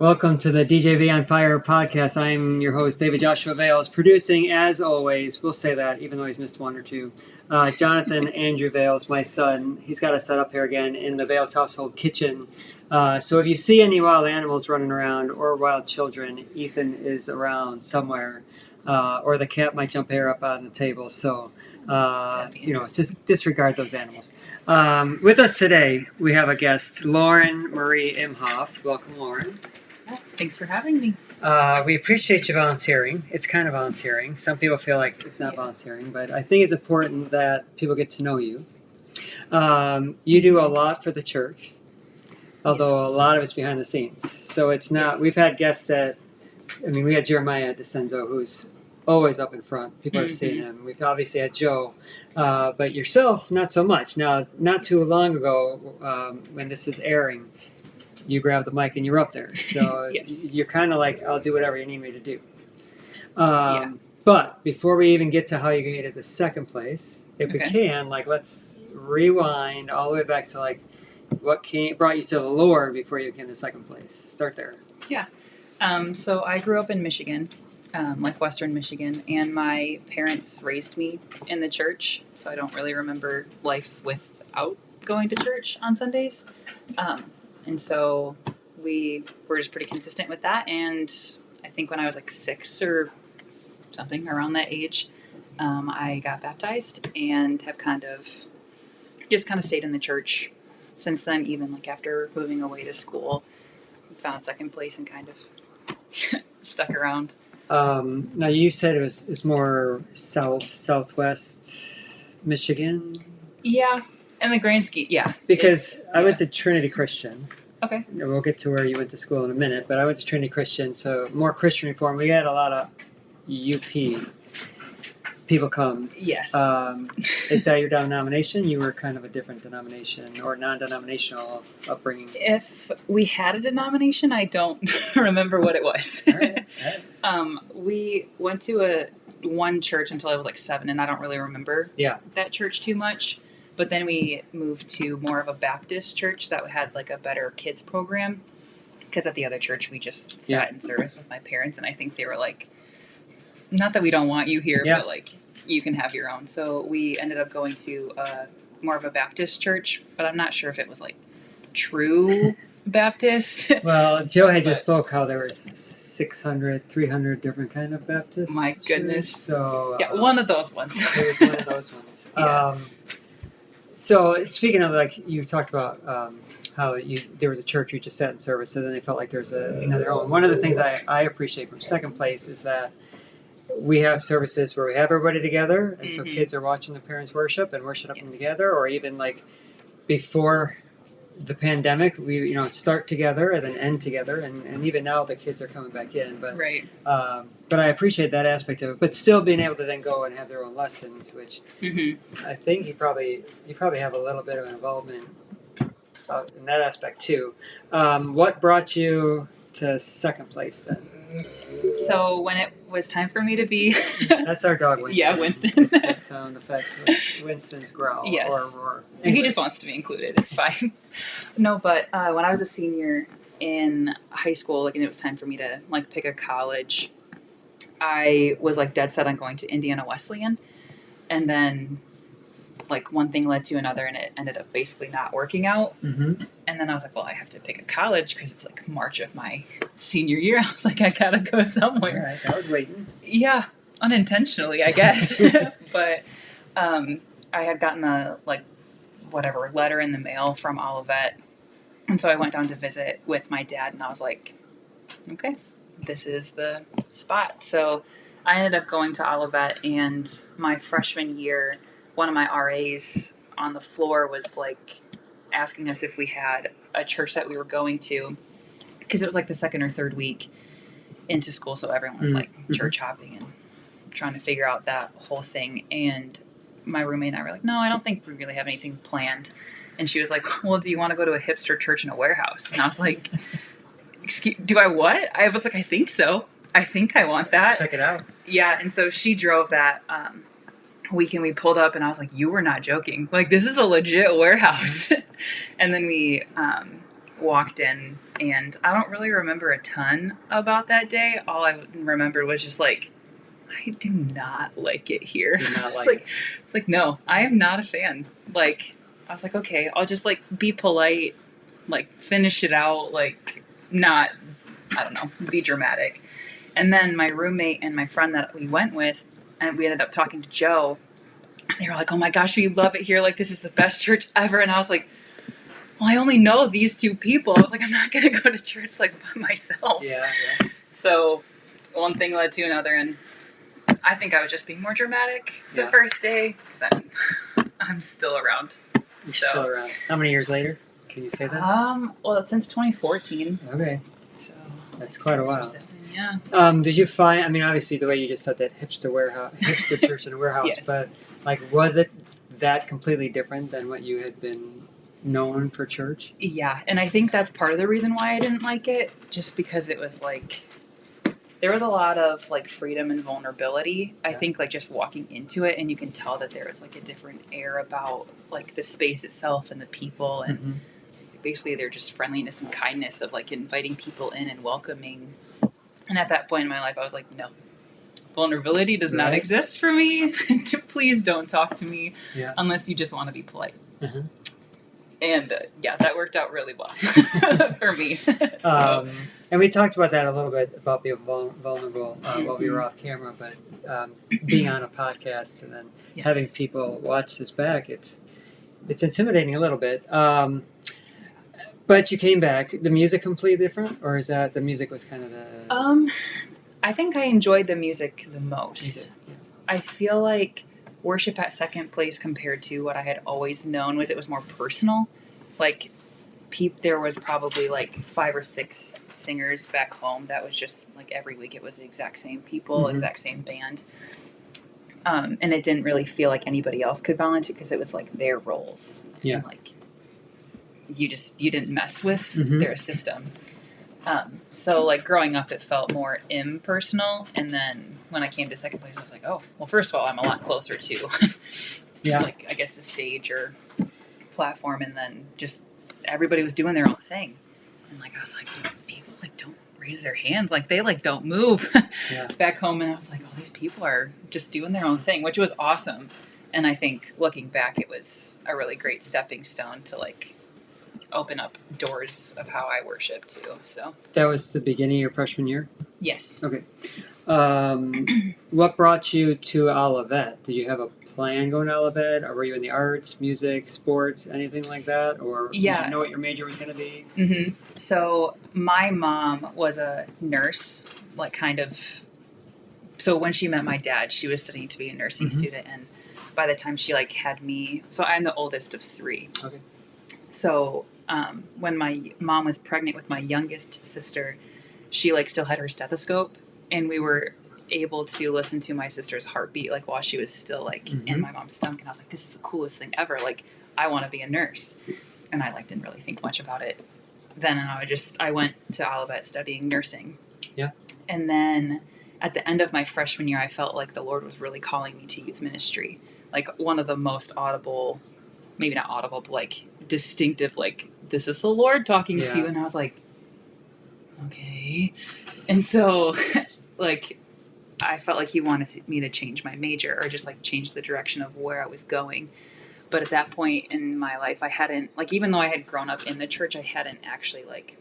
Welcome to the DJVonFire podcast. I'm your host, David Joshua Vales, producing, as always, we'll say that, even though he's missed one or two, Jonathan Andrew Vales, my son. He's got us set up here again in the Vales household kitchen. So if you see any wild animals running around or wild children, Ethan is around somewhere, or the cat might jump hair up on the table. So, just disregard those animals. With us today, we have a guest, Lauren Marie Imhoff. Welcome, Lauren. Thanks for having me. We appreciate you volunteering. It's kind of volunteering. Some people feel like it's not volunteering, but I think it's important that people get to know you. You do a lot for the church, although a lot of it's behind the scenes. So it's not, we've had guests we had Jeremiah DeCenzo, who's always up in front. People are seeing him. We've obviously had Joe, but yourself, not so much. Now, not too long ago, when this is airing, you grabbed the mic and you're up there. So you're kind of like, I'll do whatever you need me to do. But before we even get to how you get to the second place, if we can, let's rewind all the way back to what brought you to the Lord before you came to second place. Start there. Yeah. So I grew up in Michigan, Western Michigan, and my parents raised me in the church. So I don't really remember life without going to church on Sundays. And so we were just pretty consistent with that. And I think when I was 6 or something around that age, I got baptized and have kind of stayed in the church since then, even after moving away to school, found second place and kind of stuck around. Now you said it's more southwest Michigan? Yeah. And the grand scheme, Because I went to Trinity Christian. Okay. We'll get to where you went to school in a minute, but I went to Trinity Christian, so more Christian reform. We had a lot of UP people come. Yes. Is that your denomination? You were kind of a different denomination or non-denominational upbringing. If we had a denomination, I don't remember what it was. All right. We went to one church until I was 7, and I don't really remember that church too much. But then we moved to more of a Baptist church that had a better kids program. Because at the other church, we just sat in service with my parents. And I think they were not that we don't want you here, but you can have your own. So we ended up going to more of a Baptist church. But I'm not sure if it was true Baptist. Well, Joe had just spoke how there was 300 different kind of Baptists. My goodness. So one of those ones. It was one of those ones. So speaking of you talked about how there was a church you just sat in service, and then they felt like there's another one. One of the things I appreciate from second place is that we have services where we have everybody together, and so kids are watching the parents worship and worshiping together, or even before the pandemic, we start together and then end together, and even now the kids are coming back in. But but I appreciate that aspect of it. But still being able to then go and have their own lessons, which I think you probably have a little bit of an involvement in that aspect too. What brought you to second place then? So when it was time for me to be... That's our dog, Winston. Yeah, Winston. That sound effect was Winston's growl or roar. Anyway. He just wants to be included. It's fine. No, but when I was a senior in high school, and it was time for me to pick a college, I was dead set on going to Indiana Wesleyan. And then one thing led to another, and it ended up basically not working out. And then I was well, I have to pick a college because it's March of my senior year. I was I gotta go somewhere. All right, I was waiting. Yeah, unintentionally, I guess. But I had gotten a letter in the mail from Olivet, and so I went down to visit with my dad, and I was okay, this is the spot. So I ended up going to Olivet, and my freshman year, one of my RAs on the floor was asking us if we had a church that we were going to, because it was the second or third week into school, so everyone was church hopping and trying to figure out that whole thing. And my roommate and I were no, I don't think we really have anything planned. And she was well, do you want to go to a hipster church in a warehouse? And I was excuse, do I what? I was I think so. I think I want that. Check it out. Yeah, and so she drove that weekend. We pulled up, and I was you were not joking. This is a legit warehouse. And then we walked in, and I don't really remember a ton about that day. All I remembered was just like, I do not like it here. Do not It's like like, it's like, no, I am not a fan. Like, I was like, okay, I'll just like be polite, like finish it out, like not, I don't know, be dramatic. And then my roommate and my friend that we went with, and we ended up talking to Joe. They were like, oh my gosh, we love it here. Like, this is the best church ever. And I was like, well, I only know these two people. I was like, I'm not going to go to church like by myself. Yeah. So one thing led to another, and I think I was just being more dramatic the Yeah. first day, because I'm still around. You're still around. How many years later? Can you say that? Well, since 2014. Okay. So That's quite a 6 or while. 7, yeah. Did you find? I mean, obviously, the way you just said that hipster church and warehouse, Yes. but like, was it that completely different than what you had been known for church? Yeah, and I think that's part of the reason why I didn't like it, just because it was like, there was a lot of like freedom and vulnerability. I Yeah. think like just walking into it, and you can tell that there was like a different air about like the space itself and the people, and Mm-hmm. basically they're just friendliness and kindness of like inviting people in and welcoming. And at that point in my life, I was like, no, vulnerability does not Right. exist for me. Please don't talk to me Yeah. unless you just want to be polite. Uh-huh. And yeah, that worked out really well for me. So, And we talked about that a little bit about being vulnerable while we were off camera, but being on a podcast and then yes. having people watch this back, it's intimidating a little bit. But you came back. The music completely different, or is that the music was kind of the? I think I enjoyed the music the most. Yeah. I feel like worship at Second Place compared to what I had always known was it was more personal. Like, there was probably like 5 or 6 singers back home that was just like every week it was the exact same people, Mhm. exact same band. And it didn't really feel like anybody else could volunteer because it was like their roles. Yeah. And like, you didn't mess with Mhm. their system. So like growing up, it felt more impersonal. And then when I came to Second Place, I was like, oh, well, first of all, I'm a lot closer to Yeah. like, I guess the stage or platform. And then just everybody was doing their own thing. And like, I was like, people like don't raise their hands. Like they like don't move Yeah. back home. And I was like, oh, these people are just doing their own thing, which was awesome. And I think looking back, it was a really great stepping stone to like open up doors of how I worship too. So That was the beginning of your freshman year? yes. Okay. What brought you to Olivet? Did you have a plan going to Olivet, or were you in the arts, music, sports, anything like that? Or did Yeah. you know what your major was going to be? Mm-hmm. So my mom was a nurse, like kind of. So when she met my dad, she was studying to be a nursing Mhm. student, and by the time she like had me, so I'm the oldest of 3. Okay. So when my mom was pregnant with my youngest sister, she like still had her stethoscope, and we were able to listen to my sister's heartbeat like while she was still like in Mhm. my mom's stomach, and I was like, this is the coolest thing ever. Like I want to be a nurse. And I like didn't really think much about it then, and I went to Olivet studying nursing. Yeah. And then at the end of my freshman year, I felt like the Lord was really calling me to youth ministry. Like one of the most audible, maybe not audible, but like distinctive, like this is the Lord talking to you. Yeah. And I was like, okay. And so like I felt like he wanted me to change my major or just like change the direction of where I was going. But at that point in my life, I hadn't, like, even though I had grown up in the church, I hadn't actually like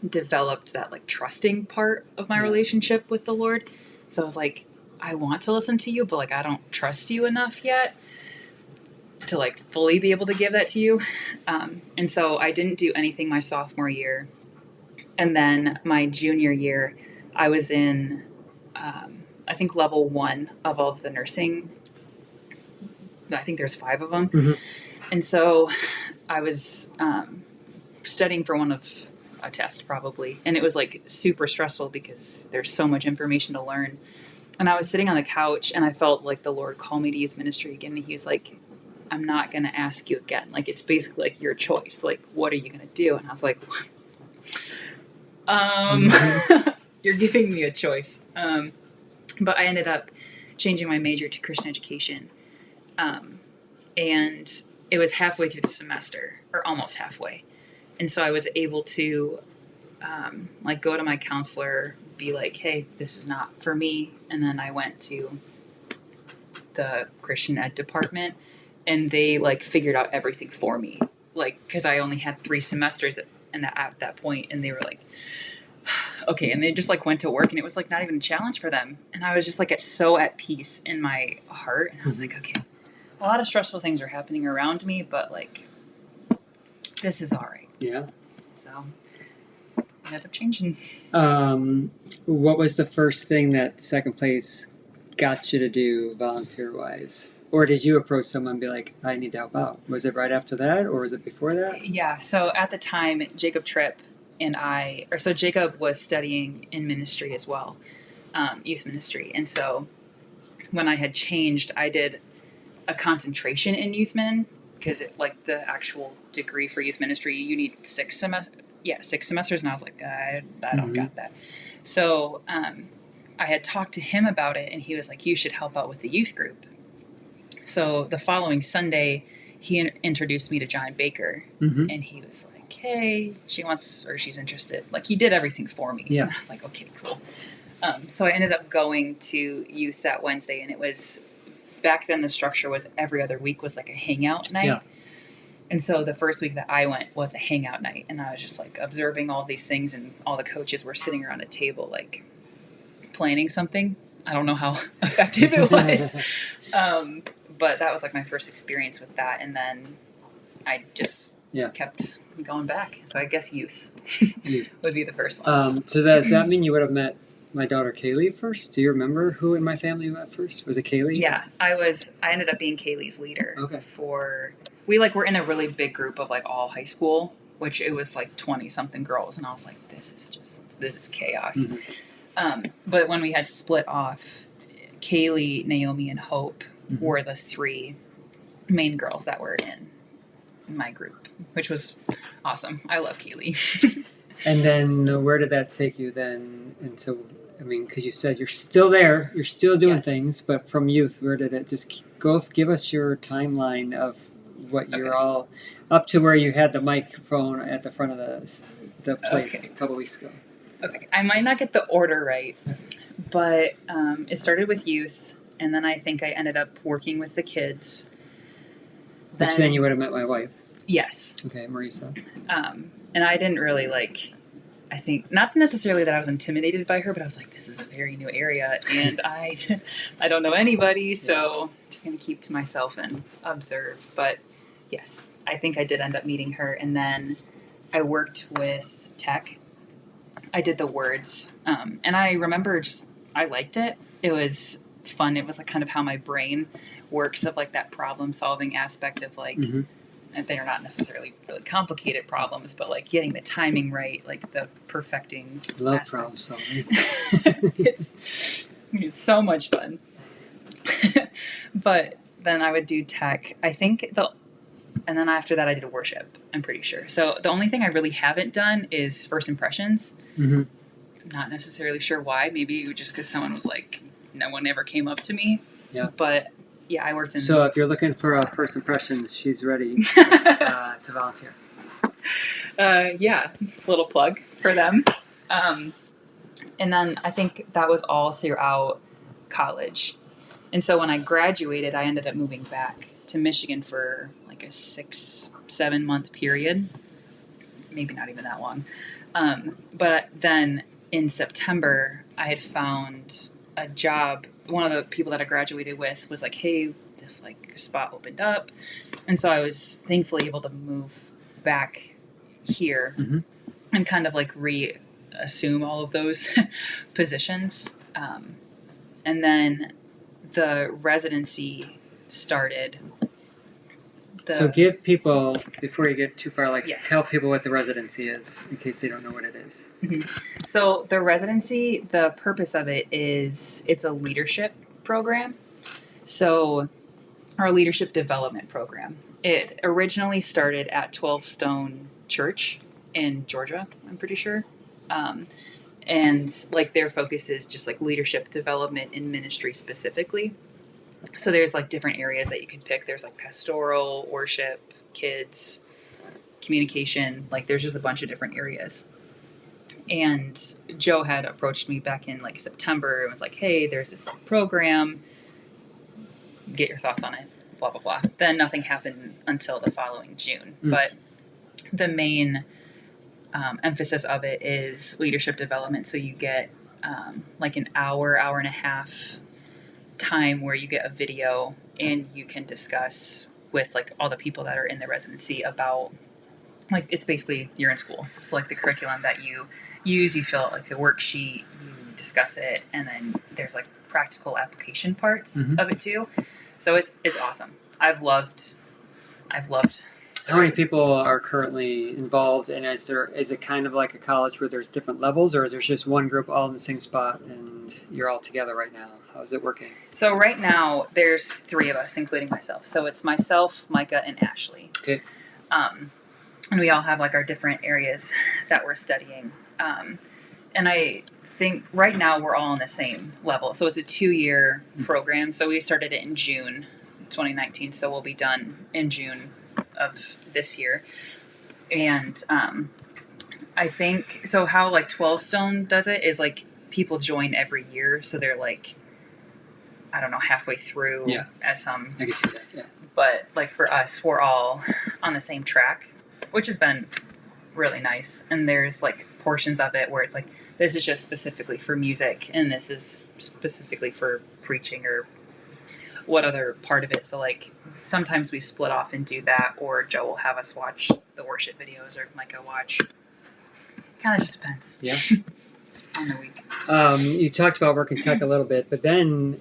developed that like trusting part of my Yeah. relationship with the Lord. So I was like, I want to listen to you, but like I don't trust you enough yet to like fully be able to give that to you. And so I didn't do anything my sophomore year. And then my junior year, I was in, I think level 1 of all of the nursing. I think there's 5 of them. Mhm. And so I was studying for one of a test probably. And it was like super stressful because there's so much information to learn. And I was sitting on the couch and I felt like the Lord call me to youth ministry again. And he was like, I'm not going to ask you again. Like, it's basically like your choice. Like, what are you going to do? And I was like, you're giving me a choice. But I ended up changing my major to Christian education. And it was halfway through the semester, or almost halfway. And so I was able to like go to my counselor, be like, hey, this is not for me. And then I went to the Christian ed department, and they like figured out everything for me. Like, cause I only had 3 semesters at that point, and they were like, okay. And they just like went to work, and it was like not even a challenge for them. And I was just like so at peace in my heart. And I was like, okay, a lot of stressful things are happening around me, but like, this is all right. Yeah. So ended up changing. What was the first thing that second place got you to do volunteer-wise? Or did you approach someone and be like, I need to help out? Was it right after that, or was it before that? Yeah, so at the time, Jacob Tripp and so Jacob was studying in ministry as well, youth ministry. And so when I had changed, I did a concentration in youth min, because like the actual degree for youth ministry, you need 6 semesters. Yeah, 6 semesters. And I was like, I don't got that. So I had talked to him about it, and he was like, you should help out with the youth group. So the following Sunday, he introduced me to John Baker, and he was like, hey, she's interested. Like, he did everything for me. Yeah. And I was like, okay, cool. So I ended up going to youth that Wednesday, and it was, back then the structure was every other week was like a hangout night. Yeah. And so the first week that I went was a hangout night, and I was just like observing all these things, and all the coaches were sitting around a table, like planning something. I don't know how effective it was. But that was like my first experience with that. And then I just kept going back. So I guess youth would be the first one. So does that mean you would have met my daughter Kaylee first? Do you remember who in my family you met first? Was it Kaylee? Yeah, I ended up being Kaylee's leader. Okay. We like were in a really big group of like all high school, which it was like 20 something girls. And I was like, this is chaos. But when we had split off, Kaylee, Naomi, and Hope were the 3 main girls that were in my group, which was awesome. I love Kaylee. And then where did that take you then into, I mean, because you said you're still there, you're still doing things, but from youth, where did it just go? Give us your timeline of what you're all up to, where you had the microphone at the front of the place a couple weeks ago. Okay, I might not get the order right, but it started with youth, and then I think I ended up working with the kids. Which then you would have met my wife. Yes. Okay, Marisa. And I didn't really I think, not necessarily that I was intimidated by her, but I was like, this is a very new area, and I don't know anybody, so I'm just going to keep to myself and observe. But yes, I think I did end up meeting her, and then I worked with tech. I did the words, and I remember I liked it. It was fun. It was like kind of how my brain works, of like that problem solving aspect of like, and they're not necessarily really complicated problems, but like getting the timing right, like the perfecting. Love problem solving. it's so much fun. But then I would do tech. I think and then after that I did worship, I'm pretty sure. So the only thing I really haven't done is first impressions. I'm not necessarily sure why. Maybe just because someone was like, no one ever came up to me. Yeah. But yeah, I worked in. So if you're looking for first impressions, she's ready to volunteer. Yeah, little plug for them. And then I think that was all throughout college. And so when I graduated, I ended up moving back to Michigan for like a 6-7 month period. Maybe not even that long. But then in September, I had found a job. One of the people that I graduated with was like, hey, this like spot opened up. And so I was thankfully able to move back here and kind of like reassume all of those positions. And then the residency started. So give people, before you get too far, tell people what the residency is, in case they don't know what it is. So the residency, the purpose of it is, it's a leadership program. So our leadership development program. It originally started at 12 Stone Church in Georgia, I'm pretty sure. And like their focus is just like leadership development in ministry specifically. So there's like different areas that you can pick. There's like pastoral, worship, kids, communication. Like there's just a bunch of different areas. And Joe had approached me back in like September and was like, hey, there's this program. Get your thoughts on it, blah, blah, blah. Then nothing happened until the following June. But the main emphasis of it is leadership development. So you get like an hour and a half time where you get a video and you can discuss with like all the people that are in the residency about, like, it's basically you're in school. So like the curriculum that you use, you fill out like the worksheet, you discuss it, and then there's like practical application parts of it too. So it's awesome. I've loved How many people are currently involved, and is it kind of like a college where there's different levels, or is there just one group all in the same spot and you're all together right now? How is it working? So right now there's 3 of us, including myself. So it's myself, Micah, and Ashley. Okay. And we all have like our different areas that we're studying. And I think right now we're all on the same level. So it's a 2-year program. So we started it in June 2019. So we'll be done in June of this year. And I think, so how like 12 Stone does it is like people join every year. So they're like, I don't know, halfway through as some. I can see that, yeah. But like for us, we're all on the same track, which has been really nice. And there's like portions of it where it's like, this is just specifically for music and this is specifically for preaching or what other part of it. So like sometimes we split off and do that, or Joe will have us watch the worship videos, or Micah watch. Kind of just depends. Yeah. On the week. You talked about working tech a little bit, but then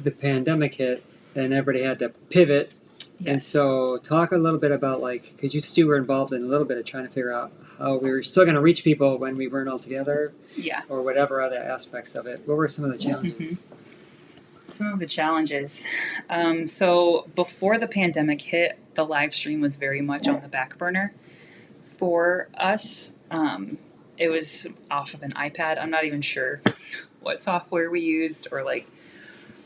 the pandemic hit and everybody had to pivot. Yes. And so talk a little bit about, like, because you two were involved in a little bit of trying to figure out how we were still going to reach people when we weren't all together. Yeah. Or whatever other aspects of it. What were some of the challenges? Some of the challenges. So before the pandemic hit, the live stream was very much on the back burner for us. It was off of an iPad. I'm not even sure what software we used or like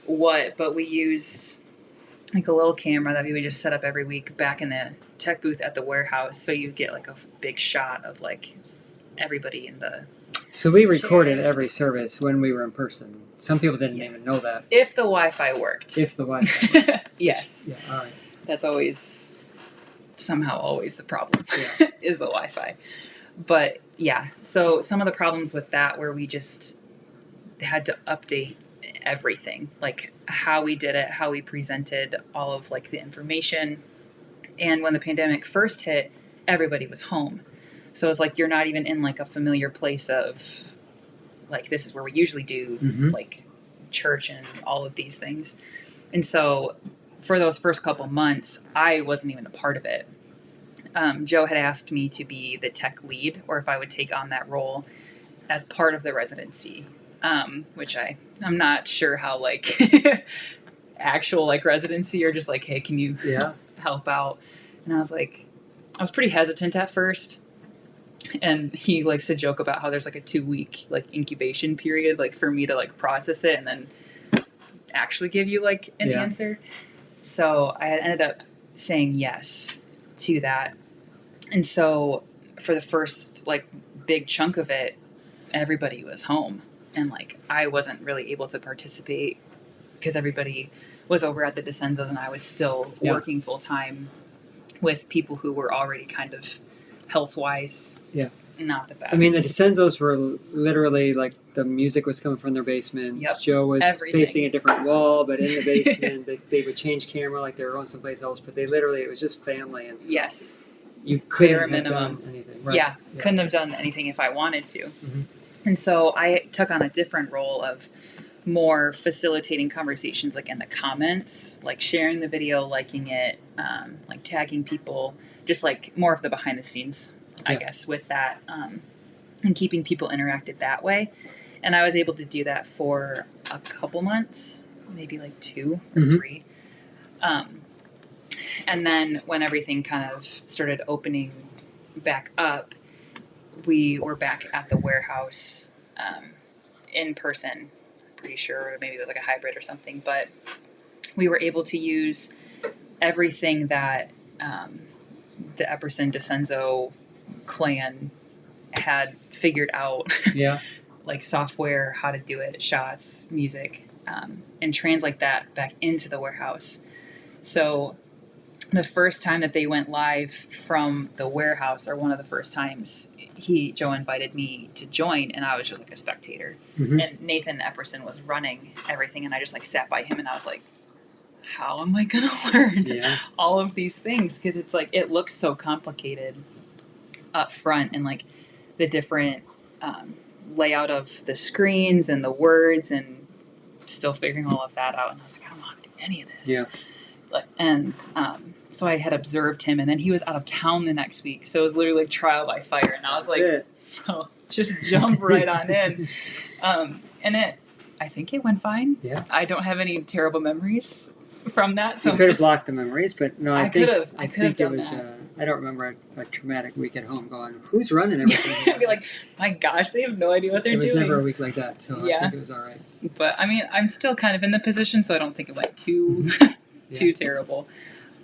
what, but we used like a little camera that we would just set up every week back in the tech booth at the warehouse. So you get like a big shot of like everybody in the. So we recorded chairs. every service when we were in person. Some people didn't even know that. If the Wi-Fi worked. If the Wi-Fi. Yes. Yeah, all right. That's always the problem. Yeah. Is the Wi-Fi. But yeah, so some of the problems with that were we just had to update everything, like how we did it, how we presented all of like the information. And when the pandemic first hit, everybody was home. So it's like you're not even in like a familiar place of like, this is where we usually do like church and all of these things. And so for those first couple months, I wasn't even a part of it. Joe had asked me to be the tech lead, or if I would take on that role as part of the residency, which I'm not sure how like actual like residency, or just like, hey, can you help out? And I was pretty hesitant at first. And he likes to joke about how there's like a 2-week like incubation period, like for me to like process it and then actually give you like an answer. So I had ended up saying yes to that. And so for the first like big chunk of it, everybody was home and like I wasn't really able to participate because everybody was over at the DeCenzos and I was still working full time with people who were already kind of health-wise not the best. I mean, the DeCenzos were literally like the music was coming from their basement. Yep. Joe was Everything. facing a different wall, but in the basement, they would change camera like they were going someplace else. But it was just family, and so yes, you couldn't bare have minimum. done anything. Right. Yeah, couldn't have done anything if I wanted to. Mm-hmm. And so I took on a different role of more facilitating conversations, like in the comments, like sharing the video, liking it, like tagging people, just like more of the behind the scenes, I guess, with that, and keeping people interacted that way. And I was able to do that for a couple months, maybe like 2 or 3. And then when everything kind of started opening back up, we were back at the warehouse in person, pretty sure. Maybe it was like a hybrid or something. But we were able to use everything that the Epperson DeCenzo clan had figured out Yeah. like software, how to do it, shots, music, and translate that back into the warehouse. So the first time that they went live from the warehouse, or one of the first times, Joe invited me to join, and I was just like a spectator. Mm-hmm. And Nathan Epperson was running everything, and I just like sat by him, and I was like, how am I going to learn all of these things? Because it's like, it looks so complicated up front, and like the different layout of the screens and the words, and still figuring all of that out. And I was like, I don't know how to do any of this. Yeah. And so I had observed him, and then he was out of town the next week. So it was literally like trial by fire. And I was like, oh, just jump right on in. And I think it went fine. Yeah. I don't have any terrible memories from that. So you could have blocked the memories, but no, I think it was, I don't remember a traumatic week at home going, who's running everything? I'd be like, my gosh, they have no idea what they're doing. It was never a week like that, so I think it was all right. But I mean, I'm still kind of in the position, so I don't think it went too terrible.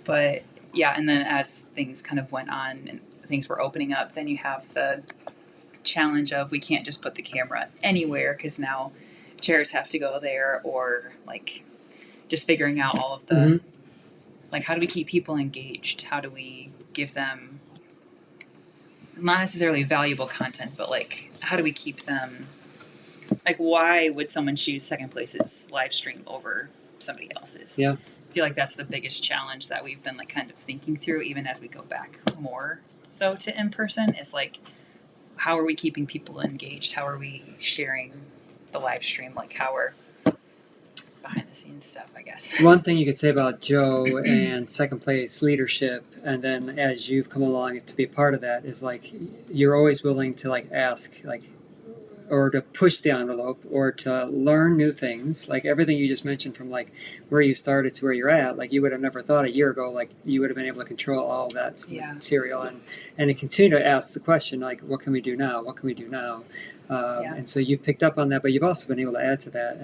But yeah, and then as things kind of went on and things were opening up, then you have the challenge of we can't just put the camera anywhere, because now chairs have to go there, or like just figuring out all of the like, how do we keep people engaged? How do we give them not necessarily valuable content, but like, how do we keep them, like, why would someone choose Second Place's live stream over somebody else's? Yeah. I feel like that's the biggest challenge that we've been like kind of thinking through, even as we go back more so to in person, is like, how are we keeping people engaged? How are we sharing the live stream? Like, how are behind the scenes stuff, I guess. One thing you could say about Joe and Second Place leadership, and then as you've come along to be part of that, is like you're always willing to like ask, like, or to push the envelope, or to learn new things. Like everything you just mentioned, from like where you started to where you're at, like you would have never thought a year ago, like you would have been able to control all of that material, and to continue to ask the question, like, what can we do now? What can we do now? And so you've picked up on that, but you've also been able to add to that,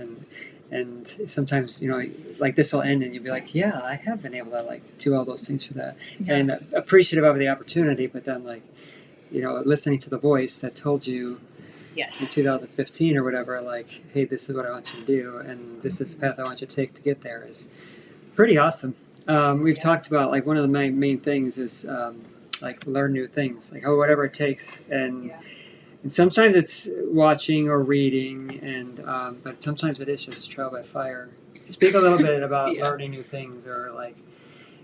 and sometimes, you know, like this will end and you'll be like, yeah, I have been able to like do all those things for that, and appreciative of the opportunity, but then like, you know, listening to the voice that told you in 2015 or whatever, like, hey, this is what I want you to do, and this is the path I want you to take to get there, is pretty awesome. We've talked about like one of the main things is like learn new things, like whatever it takes, and sometimes it's watching or reading, and but sometimes it is just trial by fire. Speak a little bit about learning new things, or like,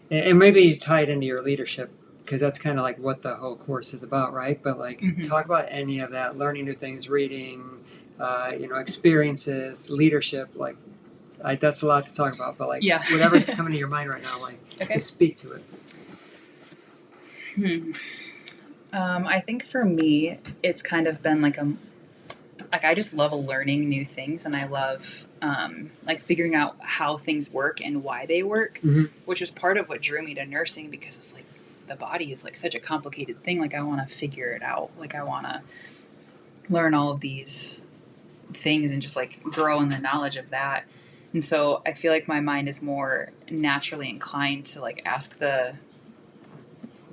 and maybe you tie it into your leadership, because that's kind of like what the whole course is about, right? But like, talk about any of that, learning new things, reading, you know, experiences, leadership. Like, that's a lot to talk about. But like, whatever's coming to your mind right now, like, just speak to it. I think for me, it's kind of been like I just love learning new things, and I love like figuring out how things work and why they work, which is part of what drew me to nursing, because it's like the body is like such a complicated thing. Like I want to figure it out. Like I want to learn all of these things and just like grow in the knowledge of that. And so I feel like my mind is more naturally inclined to like ask the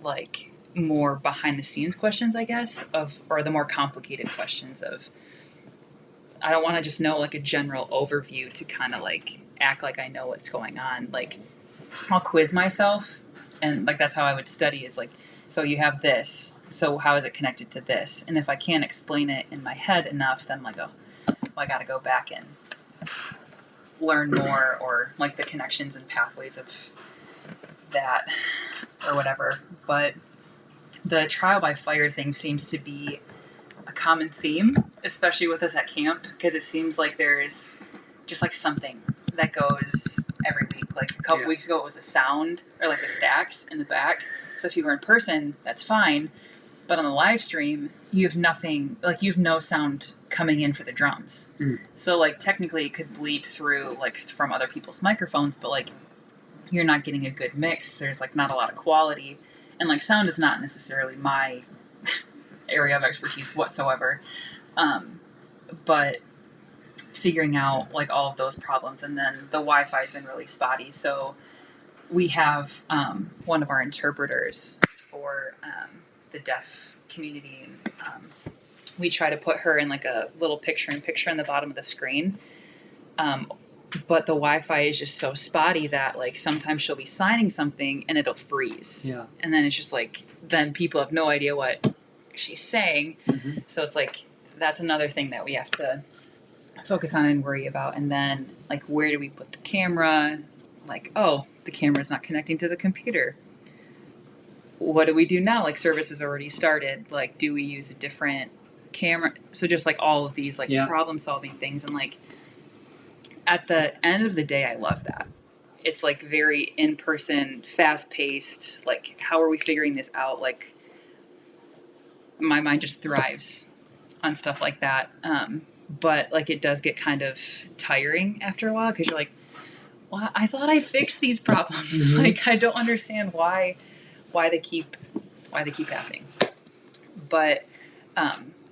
like more behind the scenes questions, I guess, or the more complicated questions of, I don't want to just know like a general overview to kind of like act like I know what's going on. Like I'll quiz myself, and like that's how I would study, is like, so you have this, so how is it connected to this? And if I can't explain it in my head enough, then I'm like, oh, well, I got to go back and learn more, or like the connections and pathways of that or whatever. But the trial by fire thing seems to be a common theme, especially with us at camp, because it seems like there's just like something that goes every week. Like a couple weeks ago, it was a sound, or like the stacks in the back. So if you were in person, that's fine. But on the live stream, you have nothing, like you have no sound coming in for the drums. So like technically it could bleed through like from other people's microphones, but like you're not getting a good mix. There's like not a lot of quality. And like sound is not necessarily my area of expertise whatsoever. But figuring out like all of those problems, and then the Wi-Fi has been really spotty. So we have one of our interpreters for the deaf community. And, we try to put her in like a little picture in the bottom of the screen. But the Wi-Fi is just so spotty that like sometimes she'll be signing something and it'll freeze. Yeah. And then it's just like, then people have no idea what she's saying. Mm-hmm. So it's like, that's another thing that we have to focus on and worry about. And then like, where do we put the camera? Like, oh, the camera's not connecting to the computer. What do we do now? Like, service has already started. Like, do we use a different camera? So just like all of these like problem solving things. And like, at the end of the day, I love that. It's like very in-person, fast-paced, like how are we figuring this out? Like my mind just thrives on stuff like that. But like it does get kind of tiring after a while because you're like, well, I thought I fixed these problems. Mm-hmm. Like I don't understand why they keep happening. But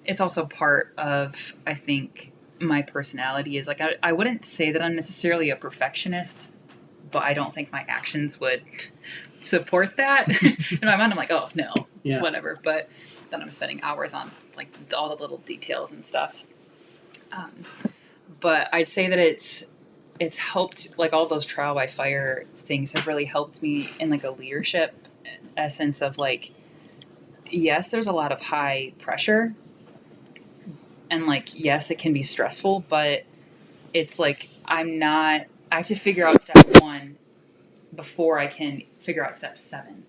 it's also part of, I think, my personality is like, I wouldn't say that I'm necessarily a perfectionist, but I don't think my actions would support that. In my mind, I'm like, oh no, whatever. But then I'm spending hours on like all the little details and stuff. But I'd say that it's helped, like all those trial by fire things have really helped me in like a leadership essence of like, yes, there's a lot of high pressure. And like, yes, it can be stressful, but it's like, I have to figure out step 1 before I can figure out step 7,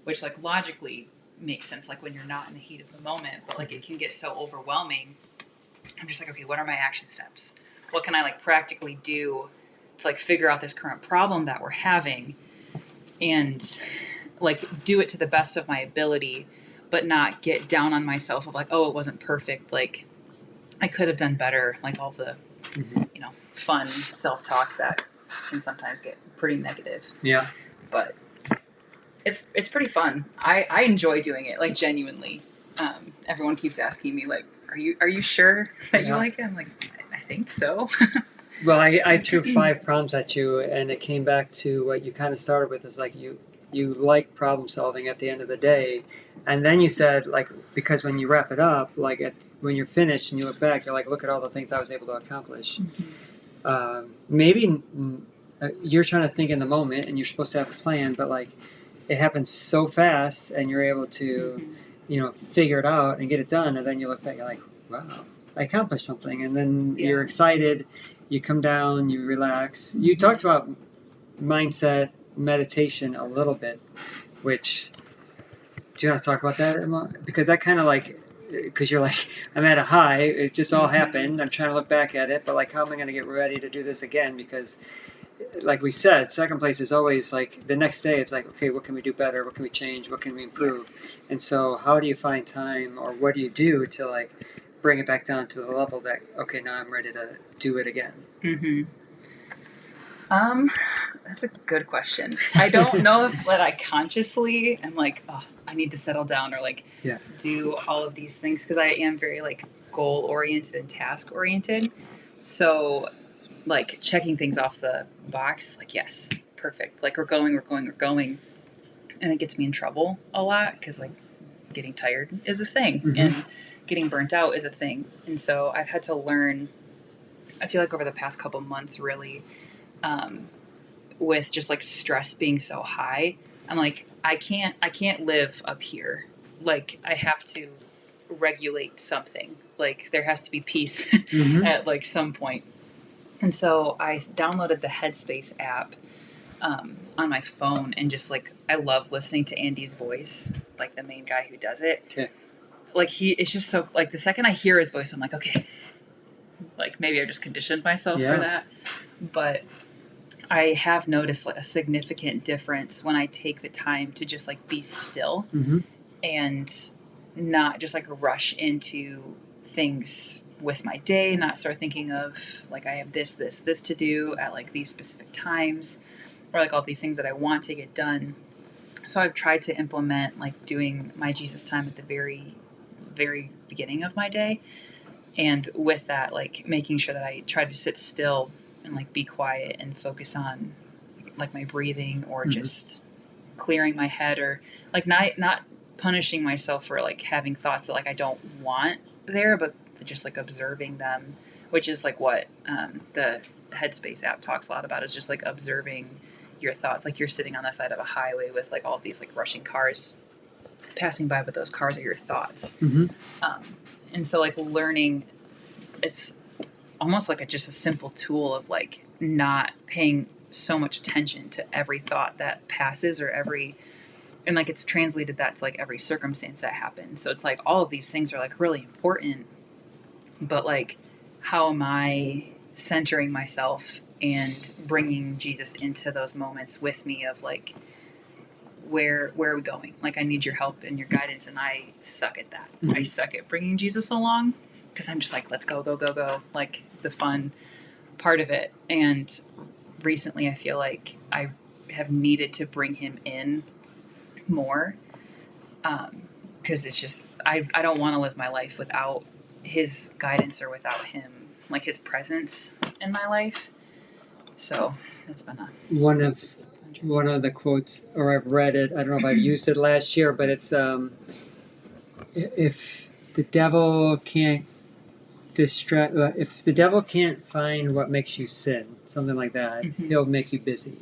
which like logically makes sense. Like when you're not in the heat of the moment, but like it can get so overwhelming. I'm just like, okay, what are my action steps? What can I like practically do to like figure out this current problem that we're having and like do it to the best of my ability, but not get down on myself of like, oh, it wasn't perfect. Like, I could have done better, like all the, fun self-talk that can sometimes get pretty negative. Yeah. But it's pretty fun. I enjoy doing it, like genuinely. Everyone keeps asking me, like, are you sure that you like it? I'm like, I think so. Well, I threw 5 problems at you, and it came back to what you kind of started with, is like you like problem solving at the end of the day, and then you said like, because when you wrap it up, like when you're finished and you look back, you're like, look at all the things I was able to accomplish. Mm-hmm. Maybe you're trying to think in the moment, and you're supposed to have a plan, but like it happens so fast, and you're able to, figure it out and get it done, and then you look back, you're like, wow, I accomplished something, and then you're excited. You come down, you relax. You talked about mindset, meditation a little bit, which, do you want to talk about that, Emma? Because that kind of like, because you're like, I'm at a high, it just all happened, I'm trying to look back at it, but like, how am I going to get ready to do this again? Because like we said, second place is always like, the next day it's like, okay, what can we do better? What can we change? What can we improve? Yes. And so how do you find time, or what do you do to like bring it back down to the level that, okay, now I'm ready to do it again? Mm-hmm. That's a good question. I don't know if that I consciously am like, oh, I need to settle down or like do all of these things, because I am very like goal oriented and task oriented. So like checking things off the box, like, yes, perfect. Like we're going. And it gets me in trouble a lot because like getting tired is a thing. Mm-hmm. And getting burnt out is a thing. And so I've had to learn, I feel like over the past couple months, really, with just like stress being so high, I'm like, I can't live up here. Like I have to regulate something. Like there has to be peace at like some point. And so I downloaded the Headspace app on my phone, and just like, I love listening to Andy's voice, like the main guy who does it. Okay. Like it's just so, like the second I hear his voice, I'm like, okay, like maybe I just conditioned myself for that. But I have noticed like a significant difference when I take the time to just like be still and not just like rush into things with my day, not start thinking of like, I have this to do at like these specific times, or like all these things that I want to get done. So I've tried to implement like doing my Jesus time at the very, very beginning of my day. And with that, like making sure that I try to sit still and like be quiet and focus on like my breathing, or just clearing my head, or like not punishing myself for like having thoughts that like I don't want there, but just like observing them, which is like what the Headspace app talks a lot about, is just like observing your thoughts. Like you're sitting on the side of a highway with like all of these like rushing cars passing by, but those cars are your thoughts. Mm-hmm. And so like learning, it's almost like just a simple tool of like not paying so much attention to every thought that passes or every, and like it's translated that to like every circumstance that happens. So it's like all of these things are like really important, but like how am I centering myself and bringing Jesus into those moments with me of like, where are we going? Like, I need your help and your guidance, and I suck at that. Mm-hmm. I suck at bringing Jesus along because I'm just like, let's go, like the fun part of it. And recently I feel like I have needed to bring him in more because it's just, I don't want to live my life without his guidance or without him, like his presence in my life. So that's been one of the quotes, or I've read it, I don't know if I've used it last year, but it's if the devil can't if the devil can't find what makes you sin, something like that, Mm-hmm. he'll make you busy.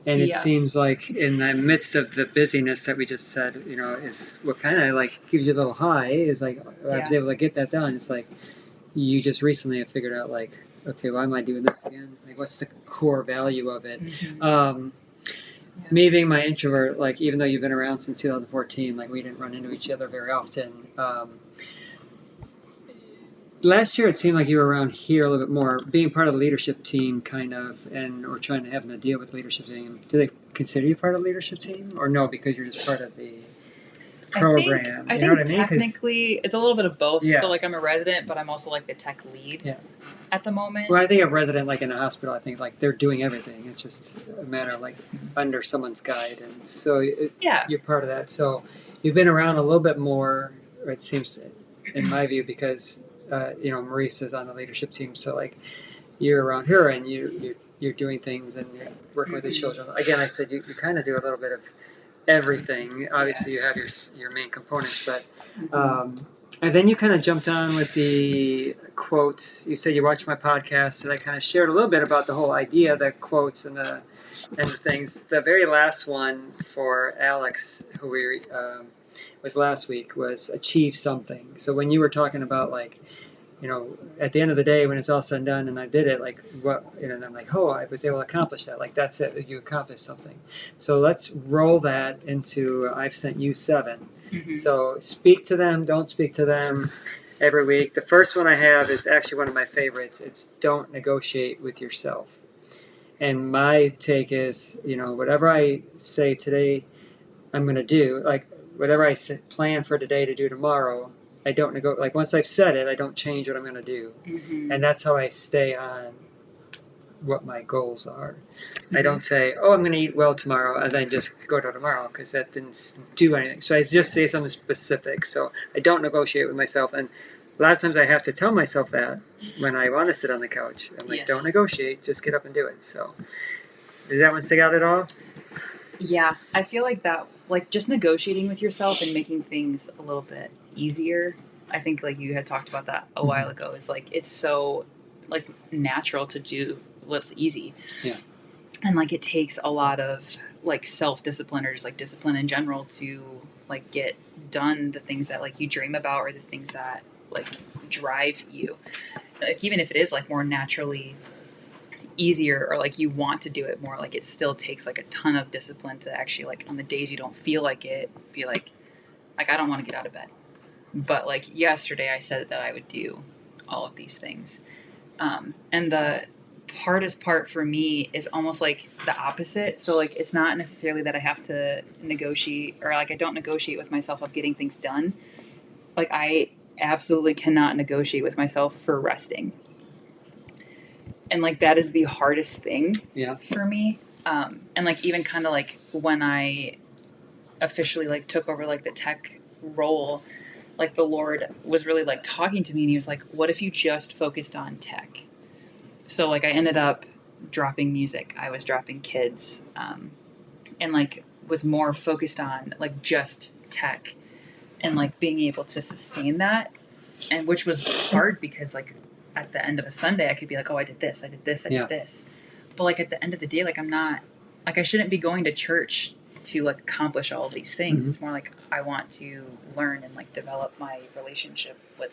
And it seems like in the midst of the busyness that we just said, is what kind of like gives you a little high, is like, I was able to get that done. It's like you just recently have figured out like, okay, why am I doing this again? Like, what's the core value of it? Mm-hmm. Me being my introvert, like, even though you've been around since 2014, like, we didn't run into each other very often. Last year, it seemed like you were around here a little bit more, being part of the leadership team, kind of, or trying to have an idea with the leadership team. Do they consider you part of the leadership team, or no, because you're just part of the program? I you know think what I mean? technically it's a little bit of both. Yeah. So like I'm a resident, but I'm also like the tech lead at the moment. Well, I think a resident, like in a hospital, I think like they're doing everything. It's just a matter of like under someone's guidance. So you're part of that. So you've been around a little bit more, it seems, in my view, because Maurice is on the leadership team. So like you're around her and you're doing things and you're working with the children. Again, I said you kind of do a little bit of everything. Obviously, you have your main components, but. And then you kind of jumped on with the quotes. You said you watched my podcast, and I kind of shared a little bit about the whole idea, the quotes and the things. The very last one for Alex, who was last week, was achieve something. So when you were talking about like, at the end of the day, when it's all said and done, and I did it, like and I'm like, oh, I was able to accomplish that. Like that's it, you accomplished something. So let's roll that into I've sent you 7. Mm-hmm. So speak to them, don't speak to them every week. The first one I have is actually one of my favorites. It's don't negotiate with yourself. And my take is, whatever I say today I'm going to do, like whatever I plan for today to do tomorrow, I don't negotiate. Like once I've said it, I don't change what I'm going to do. Mm-hmm. And that's how I stay on what my goals are. Mm-hmm. I don't say, I'm going to eat well tomorrow, and then just go to tomorrow, because that didn't do anything. So I just say something specific. So I don't negotiate with myself. And a lot of times I have to tell myself that when I want to sit on the couch. I'm like, don't negotiate, just get up and do it. So did that one stick out at all? Yeah, I feel like that, like just negotiating with yourself and making things a little bit easier. I think like you had talked about that a while ago, is like, it's so like natural to do what's easy. Yeah. And like it takes a lot of like self-discipline or just like discipline in general to like get done the things that like you dream about or the things that like drive you. Like even if it is like more naturally easier or like you want to do it more, like it still takes like a ton of discipline to actually like on the days you don't feel like it, be like I don't want to get out of bed. But like yesterday I said that I would do all of these things. And the hardest part for me is almost like the opposite. So like it's not necessarily that I have to negotiate or like I don't negotiate with myself of getting things done. Like I absolutely cannot negotiate with myself for resting. And like that is the hardest thing for me. And like even kind of like when I officially like took over like the tech role, like the Lord was really like talking to me and he was like, what if you just focused on tech? So like I ended up dropping music. I was dropping kids, and like was more focused on like just tech and like being able to sustain that, and which was hard because like at the end of a Sunday I could be like, oh, I did this, I did this, I did this. But like at the end of the day, like I'm not, like I shouldn't be going to church to like accomplish all of these things. It's more like I want to learn and like develop my relationship with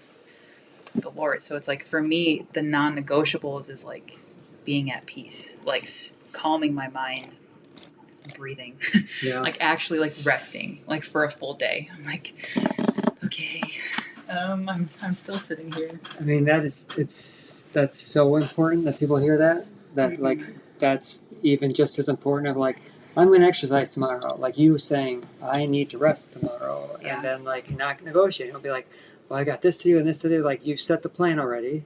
the Lord. So it's like for me, the non-negotiables is like being at peace, like calming my mind, breathing, like actually like resting, like for a full day. I'm like, okay, I'm still sitting here. I mean, that's so important that people hear that like that's even just as important of like, I'm going to exercise tomorrow. Like you saying, I need to rest tomorrow. Yeah. And then like not negotiating. It'll be like, well, I got this to do and this to do. Like you set the plan already.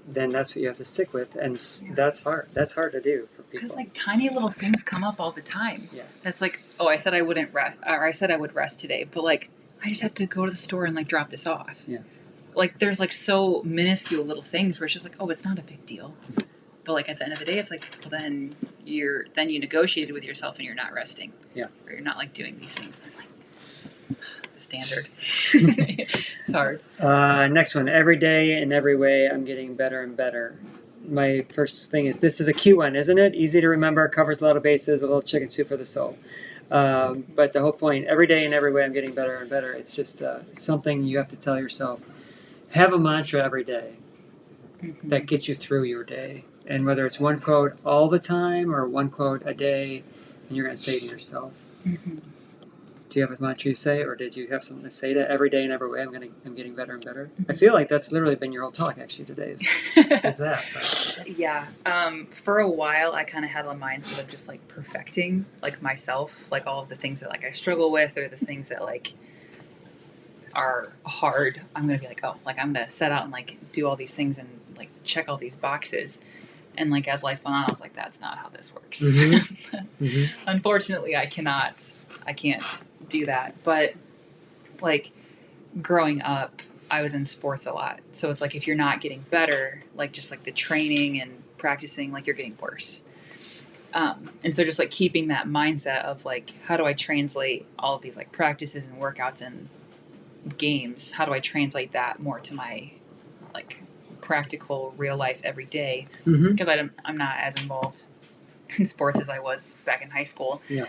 Then that's what you have to stick with. And that's hard. That's hard to do for people. Because like tiny little things come up all the time. Yeah. That's like, oh, I said I wouldn't rest, or I said I would rest today. But like, I just have to go to the store and like drop this off. Yeah. Like there's like so minuscule little things where it's just like, oh, it's not a big deal. But like at the end of the day, it's like, well, then you negotiated with yourself and you're not resting. Yeah. Or you're not like doing these things. And I'm like, the standard. It's hard. Next one. Every day in every way, I'm getting better and better. My first thing is, this is a cute one, isn't it? Easy to remember, covers a lot of bases, a little chicken soup for the soul. But the whole point, every day in every way, I'm getting better and better. It's just something you have to tell yourself. Have a mantra every day that gets you through your day. And whether it's one quote all the time or one quote a day, and you're going to say to yourself, do you have a mantra you say, or did you have something to say to every day in every way? I'm getting better and better. I feel like that's literally been your whole talk actually today. Is that? But. Yeah. For a while, I kind of had a mindset of just like perfecting like myself, like all of the things that like I struggle with, or the things that like are hard. I'm gonna be like, oh, like I'm gonna set out and like do all these things and like check all these boxes. And like as life went on, I was like, that's not how this works. Unfortunately, I can't do that. But like growing up, I was in sports a lot. So it's like if you're not getting better, like just like the training and practicing, like you're getting worse. And so just like keeping that mindset of like, how do I translate all of these like practices and workouts and games? How do I translate that more to my like practical real life every day? Because I'm not as involved in sports as I was back in high school. Yeah.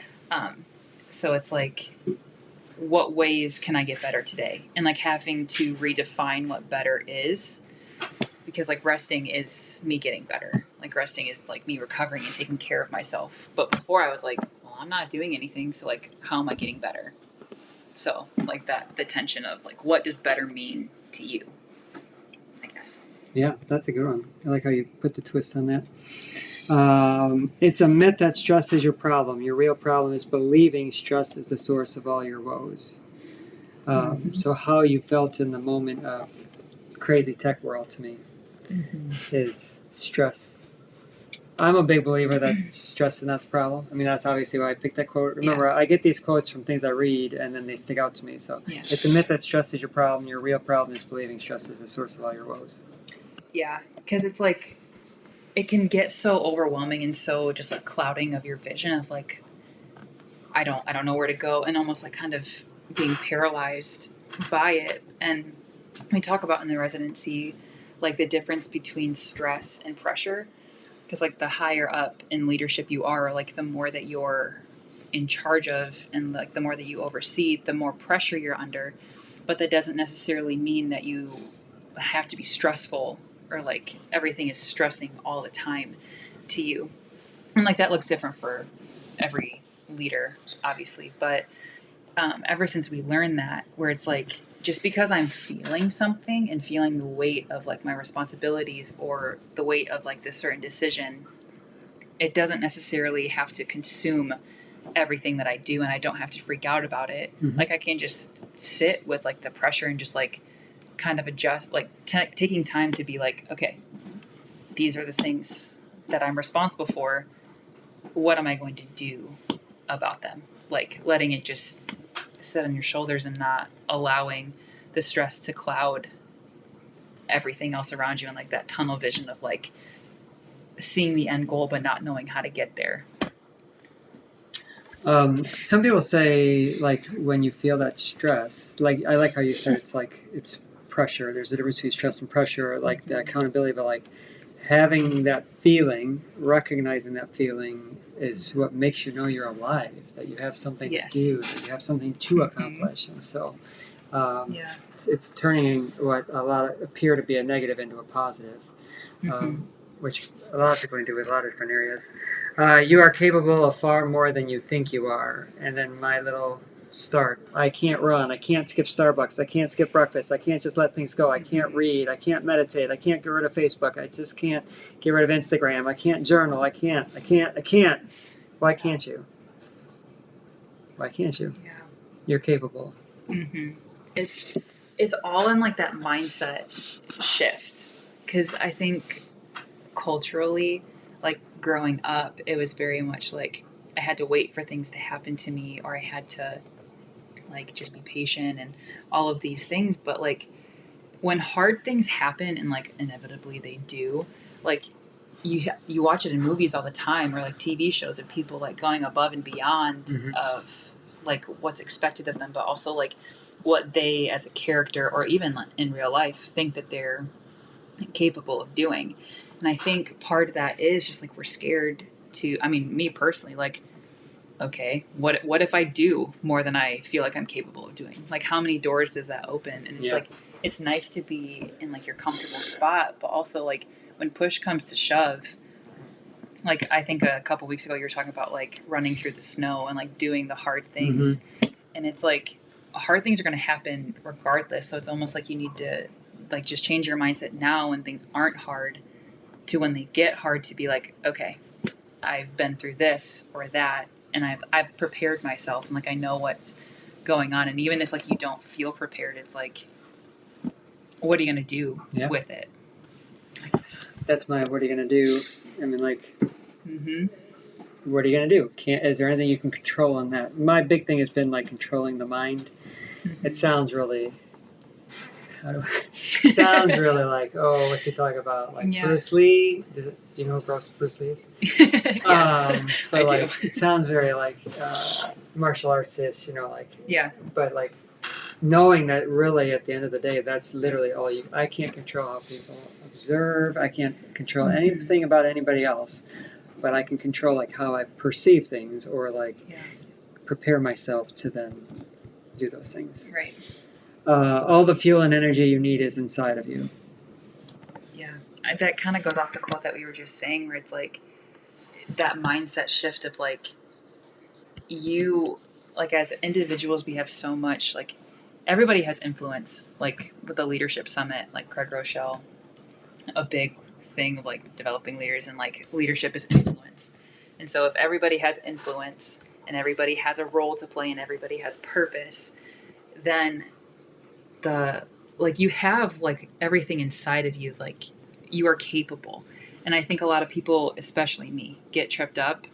So it's like, what ways can I get better today? And like having to redefine what better is, because like resting is me getting better. Like resting is like me recovering and taking care of myself. But before I was like, well, I'm not doing anything. So like, how am I getting better? So like the tension of like, what does better mean to you? I guess. Yeah, that's a good one. I like how you put the twist on that. It's a myth that stress is your problem. Your real problem is believing stress is the source of all your woes. So how you felt in the moment of crazy tech world to me is stress. I'm a big believer that stress is not the problem. I mean, that's obviously why I picked that quote. Remember, I get these quotes from things I read, and then they stick out to me. So it's a myth that stress is your problem. Your real problem is believing stress is the source of all your woes. Yeah, because it's like, it can get so overwhelming and so just like clouding of your vision of like, I don't know where to go, and almost like kind of being paralyzed by it. And we talk about in the residency, like the difference between stress and pressure. Because like the higher up in leadership you are, like the more that you're in charge of and like the more that you oversee, the more pressure you're under. But that doesn't necessarily mean that you have to be stressful or like everything is stressing all the time to you. And like that looks different for every leader, obviously. But ever since we learned that, where it's like, just because I'm feeling something and feeling the weight of like my responsibilities or the weight of like this certain decision, it doesn't necessarily have to consume everything that I do, and I don't have to freak out about it. Like I can just sit with like the pressure and just like kind of adjust, like taking time to be like, okay, these are the things that I'm responsible for. What am I going to do about them? Like letting it just sit on your shoulders and not allowing the stress to cloud everything else around you, and like that tunnel vision of like seeing the end goal but not knowing how to get there. Some people say, like, when you feel that stress, like, I like how you said it's like, it's pressure. There's a difference between stress and pressure, like the accountability, but like having that feeling, recognizing that feeling is what makes you know you're alive, that you have something Yes. to do, that you have something to accomplish. And so Yeah. it's turning what a lot of appear to be a negative into a positive. Which a lot of people can do with a lot of different areas. You are capable of far more than you think you are. And then my little start. I can't run. I can't skip Starbucks. I can't skip breakfast. I can't just let things go. I can't read. I can't meditate. I can't get rid of Facebook. I just can't get rid of Instagram. I can't journal. I can't. Why can't you? Why can't you? Yeah. You're capable. It's all in like that mindset shift, because I think culturally, like growing up, it was very much like I had to wait for things to happen to me, or I had to like just be patient and all of these things. But like when hard things happen, and like inevitably they do, like you watch it in movies all the time, or like TV shows of people like going above and beyond of like what's expected of them, but also like what they as a character or even in real life think that they're capable of doing. And I think part of that is just like we're scared to, I mean, me personally, like, okay, what if I do more than I feel like I'm capable of doing? Like, how many doors does that open? And it's like, it's nice to be in like your comfortable spot, but also like when push comes to shove, like I think a couple weeks ago you were talking about like running through the snow and like doing the hard things. And it's like hard things are going to happen regardless. So it's almost like you need to like just change your mindset now when things aren't hard to when they get hard to be like, okay, I've been through this or that, and I've prepared myself, and like I know what's going on. And even if like you don't feel prepared, it's like, what are you gonna do with it? I guess that's my what are you gonna do? I mean, like, what are you gonna do? Is there anything you can control on that? My big thing has been like controlling the mind. It sounds really. Sounds really like, oh, what's he talking about? Like Bruce Lee? Do you know who Bruce Lee is? Yes, but I like, do. It sounds very like martial artist, you know, like. Yeah. But like, knowing that really at the end of the day, that's literally all you. I can't control how people observe. I can't control anything about anybody else, but I can control like how I perceive things or like prepare myself to then do those things. Right. All the fuel and energy you need is inside of you. Yeah. That kind of goes off the quote that we were just saying, where it's like that mindset shift of like you, like as individuals, we have so much, like everybody has influence, like with the leadership summit, like Craig Rochelle, a big thing of like developing leaders, and like leadership is influence. And so if everybody has influence and everybody has a role to play and everybody has purpose, then like you have like everything inside of you, like you are capable. And I think a lot of people, especially me, get tripped up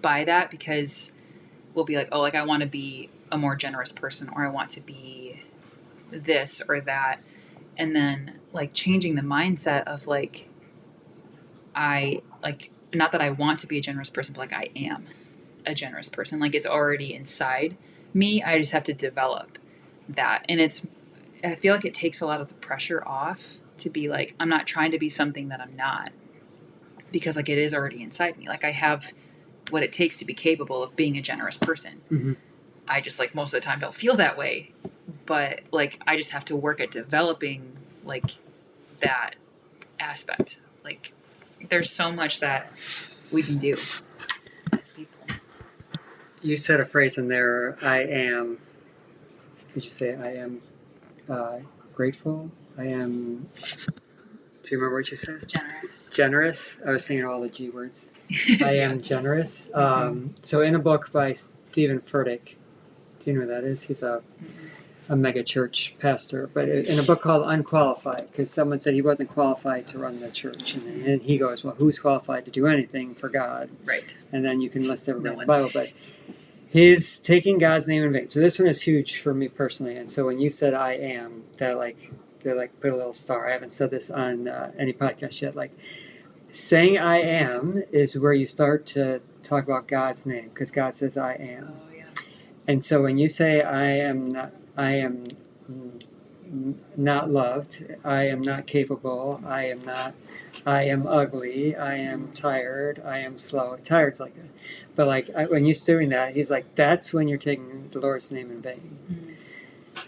by that, because we'll be like, oh, like I want to be a more generous person, or I want to be this or that. And then like changing the mindset of like, I like, not that I want to be a generous person, but like I am a generous person. Like it's already inside me. I just have to develop that. And I feel like it takes a lot of the pressure off to be like, I'm not trying to be something that I'm not, because like it is already inside me. Like I have what it takes to be capable of being a generous person. I just like most of the time don't feel that way, but like I just have to work at developing like that aspect. Like there's so much that we can do as people. You said a phrase in there, I am, did you say I am grateful? I am, do you remember what you said? Generous. I was thinking all the G words. I am generous. So in a book by Stephen Furtick, do you know who that is? He's a mega church pastor, but in a book called Unqualified, because someone said he wasn't qualified to run the church, and he goes, well, who's qualified to do anything for God? Right. And then you can list everything in the Bible, but he's taking God's name in vain. So this one is huge for me personally, and so when you said I am, they're like put a little star. I haven't said this on any podcast yet. Like saying I am is where you start to talk about God's name, because God says I am. Oh yeah. And so when you say I am not loved, I am not capable, I am ugly, I am tired, I am slow. Tired's like that. But when you're doing that, he's like, that's when you're taking the Lord's name in vain. Mm-hmm.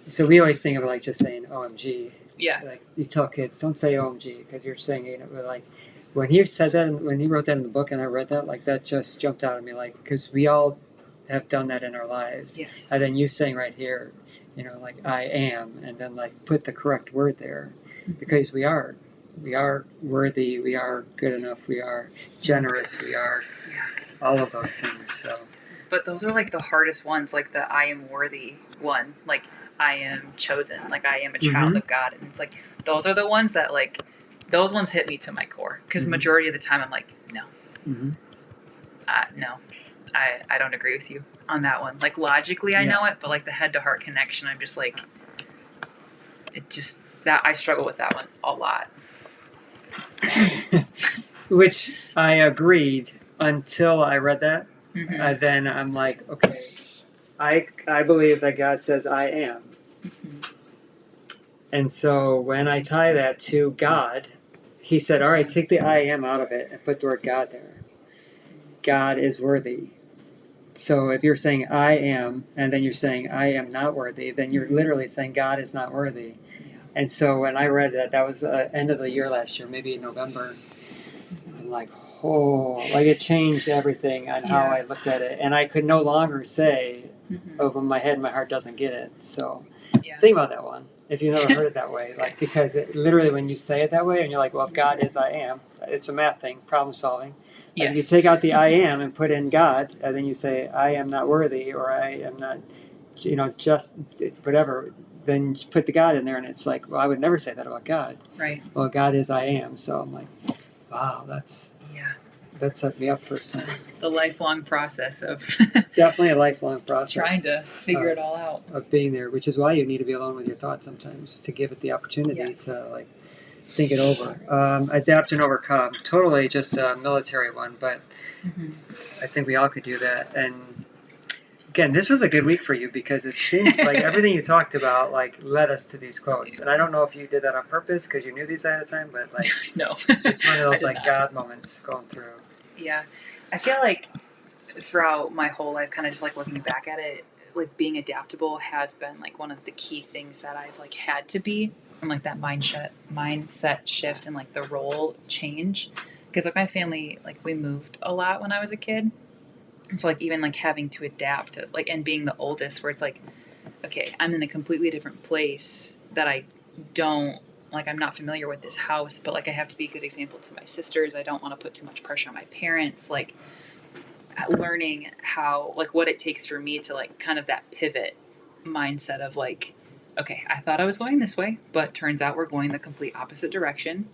So we always think of like just saying OMG. Yeah. Like you tell kids, don't say OMG because you're saying it. But like when he said that, when he wrote that in the book, and I read that, like that just jumped out at me, like because we all have done that in our lives. Yes. And then you saying right here, like I am, and then like put the correct word there, because we are worthy, we are good enough, we are generous, we are all of those things. So. But those are like the hardest ones, like the I am worthy one, like I am chosen, like I am a child of God. And it's like, those are the ones that like, those ones hit me to my core. Because majority of the time I'm like, no. No. I don't agree with you on that one. Like logically I know it, but like the head to heart connection, I'm just like, that I struggle with that one a lot. Which I agreed until I read that. Then I'm like, okay, I believe that God says I am. And so when I tie that to God, he said, all right, take the I am out of it and put the word God there. God is worthy. So if you're saying I am, and then you're saying I am not worthy, then you're literally saying God is not worthy. And so when I read that was the end of the year last year, maybe in November. I'm like, oh, like it changed everything on how I looked at it. And I could no longer say, oh, my head and my heart doesn't get it. So think about that one, if you've never heard it that way. Like, because it, literally when you say it that way, and you're like, well, if God is I am, it's a math thing, problem solving. Yes. If you take out the I am and put in God, and then you say, I am not worthy, or I am not, just whatever, then you put the God in there, and it's like, well, I would never say that about God. Right. Well, God is I am. So I'm like, wow, that set me up for some. The lifelong process of definitely a lifelong process. Trying to figure it all out. Of being there, which is why you need to be alone with your thoughts sometimes, to give it the opportunity to like think it over. Adapt and overcome. Totally just a military one, but I think we all could do that. And again, this was a good week for you, because it seemed like everything you talked about like led us to these quotes. And I don't know if you did that on purpose because you knew these ahead of time, but like no, it's one of those like God moments going through. Yeah, I feel like throughout my whole life, kind of just like looking back at it, like being adaptable has been like one of the key things that I've like had to be, and like that mindset shift and like the role change. Because like my family, like we moved a lot when I was a kid. And so like even like having to adapt, like, and being the oldest, where it's like, okay, I'm in a completely different place that I don't, like, I'm not familiar with this house, but like I have to be a good example to my sisters. I don't want to put too much pressure on my parents. Like learning how, like what it takes for me to like kind of that pivot mindset of like, okay, I thought I was going this way, but turns out we're going the complete opposite direction.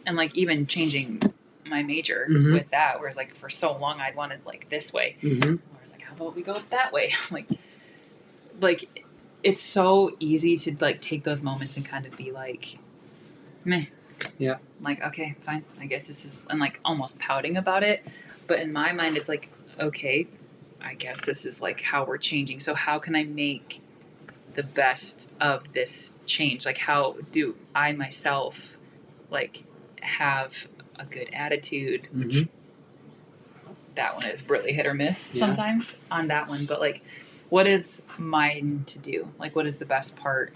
And like even changing my major with that, whereas like for so long I'd wanted like this way. I was like, how about we go that way? like it's so easy to like take those moments and kind of be like, meh. Yeah. Like, okay, fine. I guess this is, and like almost pouting about it. But in my mind, it's like, okay, I guess this is like how we're changing. So how can I make the best of this change? Like, how do I myself like have a good attitude, which that one is really hit or miss sometimes on that one. But like, what is mine to do? Like, what is the best part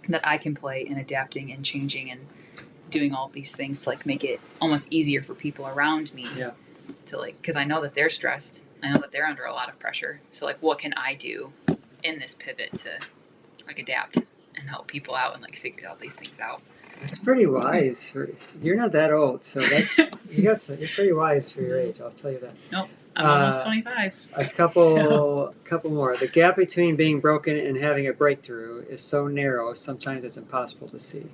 that I can play in adapting and changing and doing all these things to like make it almost easier for people around me to like, because I know that they're stressed. I know that they're under a lot of pressure. So like, what can I do in this pivot to like adapt and help people out and like figure all these things out? It's pretty wise. You're not that old, so that's you're pretty wise for your age. I'll tell you that. Nope, I'm almost 25. A couple more. The gap between being broken and having a breakthrough is so narrow. Sometimes it's impossible to see.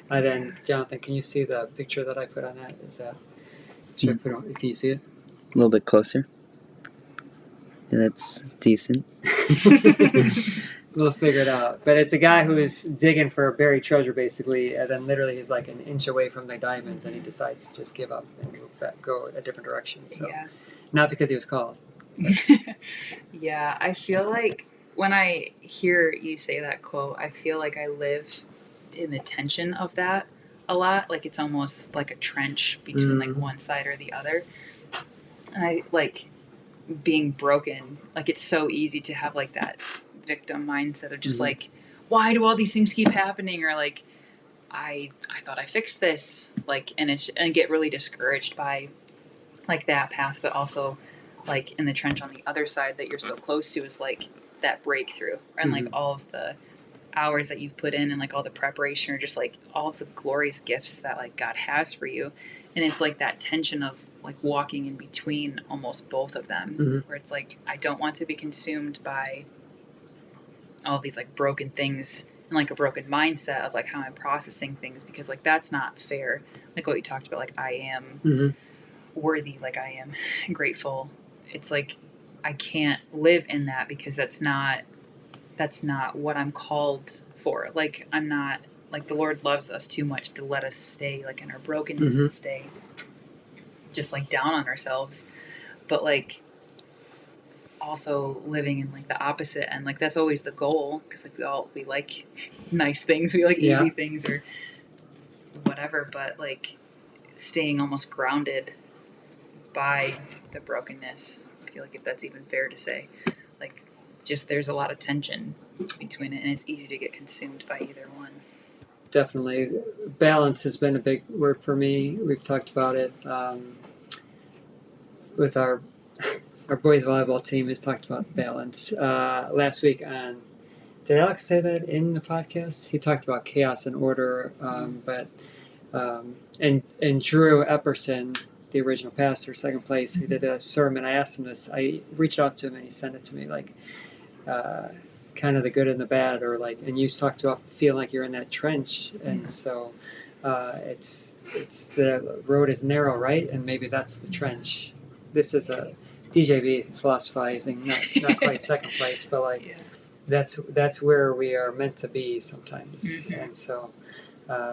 And then, Jonathan, can you see the picture that I put on that? Should I put on? Can you see it? A little bit closer. Yeah, that's decent. We'll figure it out. But it's a guy who's digging for a buried treasure, basically, and then literally he's like an inch away from the diamonds, and he decides to just give up and move back, go a different direction. So, Yeah. not because he was called. Yeah, I feel like when I hear you say that quote, I feel like I live in the tension of that a lot. Like it's almost like a trench between like one side or the other. And I like being broken. Like it's so easy to have like that victim mindset of just like, why do all these things keep happening? Or like, I thought I fixed this. Like, and get really discouraged by like that path, but also like in the trench on the other side that you're so close to is like that breakthrough and like all of the hours that you've put in and like all the preparation or just like all of the glorious gifts that like God has for you. And it's like that tension of like walking in between almost both of them where it's like I don't want to be consumed by all of these like broken things and like a broken mindset of like how I'm processing things because like that's not fair. Like what you talked about, like I am worthy, like I am grateful. It's like I can't live in that because that's not what I'm called for. Like I'm not like the Lord loves us too much to let us stay like in our brokenness and stay just like down on ourselves. But like also living in like the opposite and like that's always the goal because like we like nice things, we like easy things or whatever, but like staying almost grounded by the brokenness. I feel like if that's even fair to say, like just there's a lot of tension between it and it's easy to get consumed by either one. Definitely. Balance has been a big word for me. We've talked about it with our boys volleyball team has talked about balance. Last week did Alex say that in the podcast? He talked about chaos and order, and Drew Epperson, the original pastor, second place, he did a sermon. I asked him this. I reached out to him and he sent it to me, like kind of the good and the bad, or like. And you talked about feeling like you're in that trench, and so it's the road is narrow, right? And maybe that's the trench. This is a DJV philosophizing, not quite second place, but like that's where we are meant to be sometimes, and so.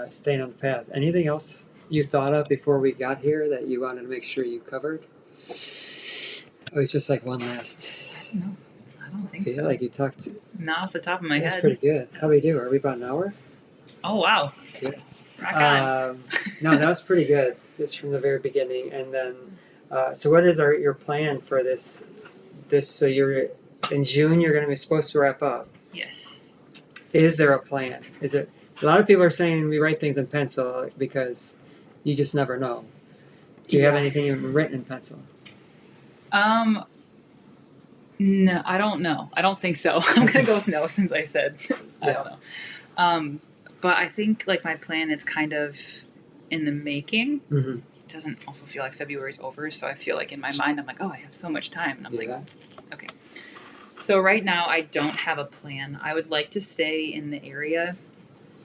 Staying on the path. Anything else you thought of before we got here that you wanted to make sure you covered? Oh, it's just like one last. No, I don't think feel so. like you talked. Not off the top of my head. That's pretty good. How do we do? Are we about an hour? Oh wow. Good. Rock on. No, that was pretty good. Just from the very beginning, and then. So, what is your plan for this? So you're in June. You're going to be supposed to wrap up. Yes. Is there a plan? Is it? A lot of people are saying we write things in pencil because you just never know. Do you have anything even written in pencil? No, I don't know. I don't think so. I'm gonna go with no since I said I don't know. But I think like my plan is kind of in the making. It doesn't also feel like February's over, so I feel like in my mind I'm like, oh, I have so much time, and I'm like, okay. So right now I don't have a plan. I would like to stay in the area.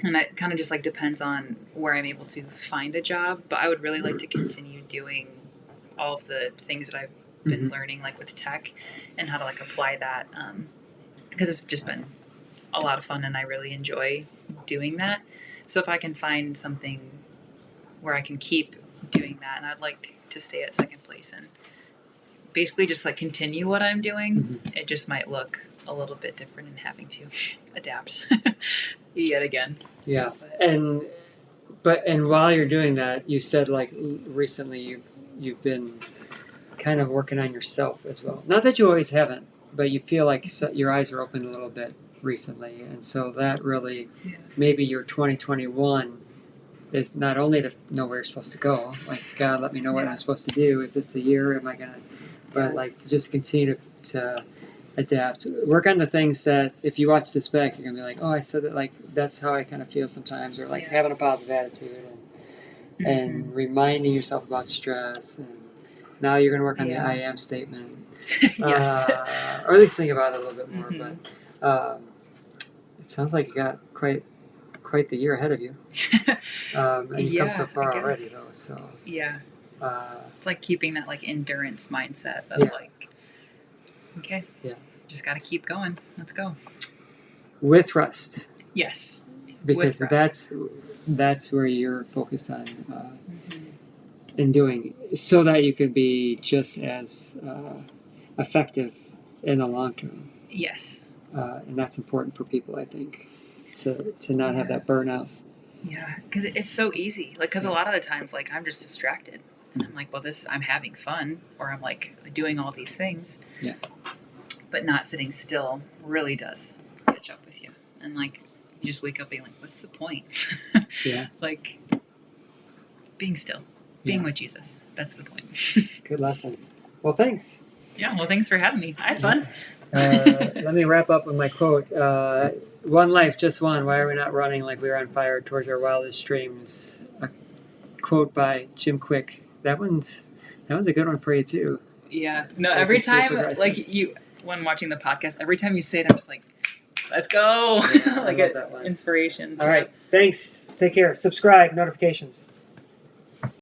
And that kind of just like depends on where I'm able to find a job. But I would really like to continue doing all of the things that I've been learning, like with tech and how to like apply that. Because it's just been a lot of fun and I really enjoy doing that. So if I can find something where I can keep doing that, and I'd like to stay at second place and basically just like continue what I'm doing, it just might look a little bit different and having to adapt yet again. Yeah. And while you're doing that, you said like recently you've been kind of working on yourself as well. Not that you always haven't, but you feel like your eyes are open a little bit recently, and so that really maybe your 2021 is not only to know where you're supposed to go, like God, let me know what I'm supposed to do. Is this the year? Am I gonna? But like to just continue to adapt, work on the things that if you watch this back, you're gonna be like, oh, I said that, like that's how I kind of feel sometimes, or like having a positive attitude and reminding yourself about stress. And now you're gonna work on the I am statement, Yes. or at least think about it a little bit more. But it sounds like you got quite the year ahead of you, and you've come so far already, though. So it's like keeping that like endurance mindset of like, okay, just got to keep going. Let's go. with rest, Yes. because With rest. that's where you're focused on in doing, so that you can be just as effective in the long term. Yes. And that's important for people, I think, to not have that burnout. Yeah, because it's so easy. Like, because a lot of the times, like, I'm just distracted, and I'm like, well, I'm having fun, or I'm like doing all these things. Yeah. But not sitting still really does catch up with you, and like, you just wake up being like, what's the point? Yeah. Like, being still, being Yeah. with Jesus. That's the point. Good lesson. Well, thanks. Yeah. Well, thanks for having me. I had fun. Let me wrap up with my quote. One life, just one. Why are we not running like we are on fire towards our wildest dreams? A quote by Jim Quick. That one's a good one for you too. Yeah. No, As every the year time, progresses. like when watching the podcast, every time you say it, I'm just like, let's go. Yeah, I like love that one. inspiration. All right. Thanks. Take care. Subscribe. Notifications.